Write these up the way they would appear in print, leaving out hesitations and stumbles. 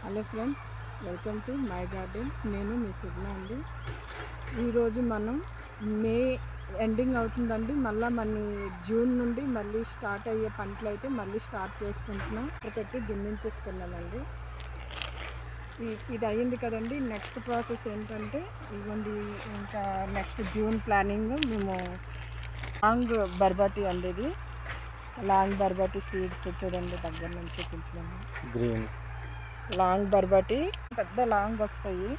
Hello friends, welcome to my garden. నేను మీ సుగ్న అండి. ఈరోజు మనం మే ఎండింగ్ అవుతుందండి. మన జూన్ నుండి మళ్ళీ స్టార్ట్ అయ్యే పంటలు అయితే మళ్ళీ స్టార్ట్ చేసుకుంటున్నాం. పెట్టి దున్నించేసుకున్నామండి. ఇది అయ్యింది కదండి. నెక్స్ట్ ప్రాసెస్ ఏంటంటే ఇవ్వండి, ఇంకా నెక్స్ట్ జూన్ ప్లానింగ్ మేము లాంగ్ బర్బాటీ అండి. ఇది లాంగ్ బర్బాటీ సీడ్స్ చూడండి, దగ్గర నుంచి చూపించడం. గ్రీన్ లాంగ్ బర్బాటీ పెద్ద లాంగ్ వస్తాయి.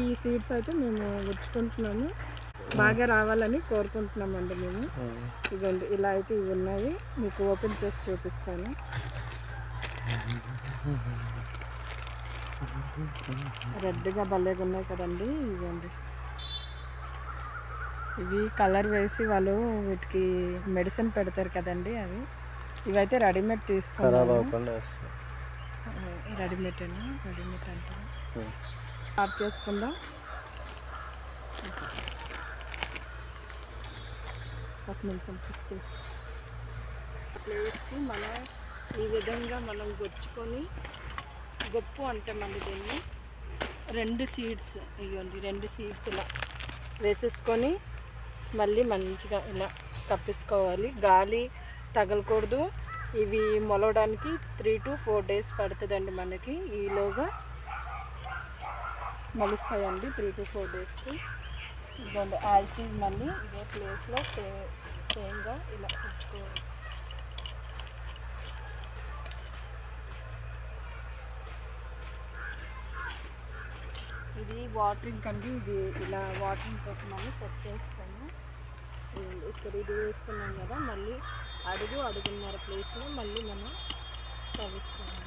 ఈ సీడ్స్ అయితే మేము గుచ్చుకుంటున్నాము, బాగా రావాలని కోరుకుంటున్నామండి మేము. ఇదండి, ఇలా అయితే ఇవి ఉన్నాయి. మీకు ఓపెన్ చేసి చూపిస్తాను. రెడ్గా భలేగా ఉన్నాయి కదండి. ఇవ్వండి, ఇవి కలర్ వేసి వాళ్ళు వీటికి మెడిసిన్ పెడతారు కదండి. అవి ఇవైతే రెడీమేడ్ తీసుకున్నాము. రెడీమేడ్ అంటారు. స్టార్ట్ చేసుకుందాం. ఒక నిమిషం ప్లేస్కి మనం ఈ విధంగా మనం గుచ్చుకొని, గొప్పు అంటామండి దీన్ని. 2 సీడ్స్ ఇవ్వండి, 2 సీడ్స్ ఇలా వేసేసుకొని మళ్ళీ మంచిగా ఇలా కప్పేసుకోవాలి. గాలి తగలకూడదు. ఇవి మొలవడానికి 3 to 4 days పడుతుందండి. మనకి ఈలోగా మొలుస్తాయండి 3 to 4 daysకి. ఇదిగోండి, యాజిటీజ్ మళ్ళీ ఇదే ప్లేస్లో సేమ్గా ఇలా ఉంచుకోవాలి. ఇది వాటరింగ్ అండి. ఇది ఇలా వాటరింగ్ కోసం అని సెట్ చేస్తాము. ఇక్కడ ఇది వేసుకున్నాం కదా, మళ్ళీ అడుగున్నర ప్లేస్లో మళ్ళీ మనం తవ్విస్తున్నాము.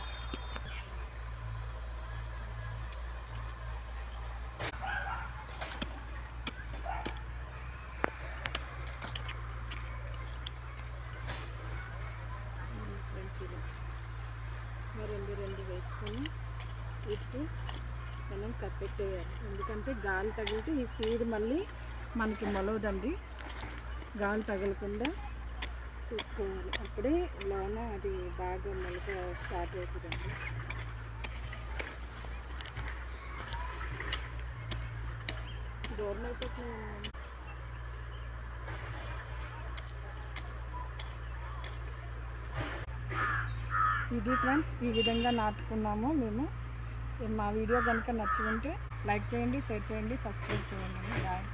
రెండు వేసుకొని వీటికి మనం కప్పెట్టేయాలి. ఎందుకంటే గాలి తగిలితే ఈ సీడ్ మళ్ళీ మనకి మొలవదండి. గాలి తగలకుండా చూసుకోవాలి, అప్పుడే లోన అది బాగా మొలక స్టార్ట్ అవుతుందండి. దూరం అయిపోతున్నాయి. ఇది ఫ్రెండ్స్, ఈ విధంగా నాటుకున్నాము మేము. మా వీడియో కనుక నచ్చి ఉంటే లైక్ చేయండి, షేర్ చేయండి, సబ్స్క్రైబ్ చేయండి. బాయ్.